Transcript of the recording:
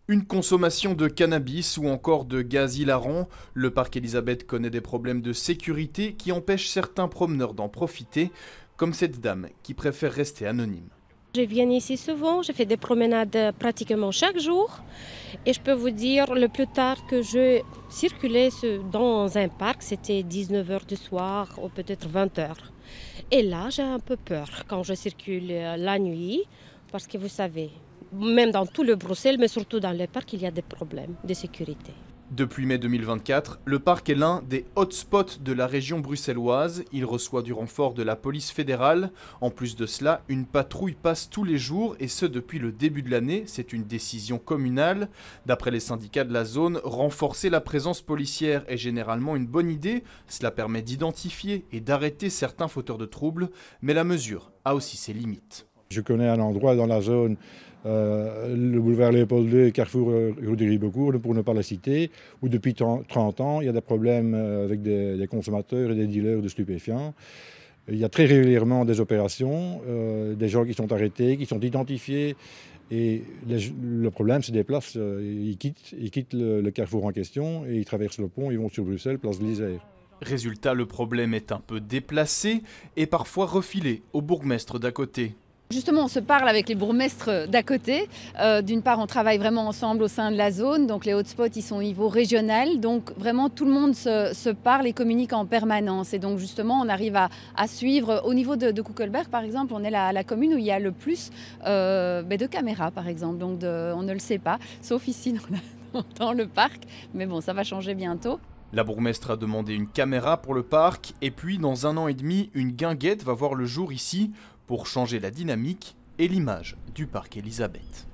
Une consommation de cannabis ou encore de gaz hilarant, le parc Elisabeth connaît des problèmes de sécurité qui empêchent certains promeneurs d'en profiter, comme cette dame qui préfère rester anonyme. Je viens ici souvent, je fais des promenades pratiquement chaque jour et je peux vous dire le plus tard que je circulais dans un parc, c'était 19 heures du soir ou peut-être 20 heures. Et là, j'ai un peu peur quand je circule la nuit parce que vous savez, même dans tout le Bruxelles, mais surtout dans les parcs, il y a des problèmes de sécurité. Depuis mai 2024, le parc est l'un des hotspots de la région bruxelloise. Il reçoit du renfort de la police fédérale. En plus de cela, une patrouille passe tous les jours et ce depuis le début de l'année. C'est une décision communale. D'après les syndicats de la zone, renforcer la présence policière est généralement une bonne idée. Cela permet d'identifier et d'arrêter certains fauteurs de troubles, mais la mesure a aussi ses limites. Je connais un endroit dans la zone, le boulevard Léopold II, Carrefour rue de Ribeaucourt, pour ne pas la citer, où depuis 30 ans, il y a des problèmes avec des consommateurs et des dealers de stupéfiants. Il y a très régulièrement des opérations, des gens qui sont arrêtés, qui sont identifiés. Et le problème se déplace, ils quittent le carrefour en question et ils traversent le pont, ils vont sur Bruxelles, place de l'Isère. Résultat, le problème est un peu déplacé et parfois refilé au bourgmestre d'à côté. Justement, on se parle avec les bourgmestres d'à côté. D'une part, on travaille vraiment ensemble au sein de la zone. Donc les hotspots, ils sont au niveau régional. Donc vraiment, tout le monde se parle et communique en permanence. Et donc justement, on arrive à suivre. Au niveau de Kuckelberg, par exemple, on est la commune où il y a le plus de caméras, par exemple. Donc on ne le sait pas, sauf ici dans le parc. Mais bon, ça va changer bientôt. La bourgmestre a demandé une caméra pour le parc et puis dans 1 an et demi, une guinguette va voir le jour ici pour changer la dynamique et l'image du parc Elisabeth.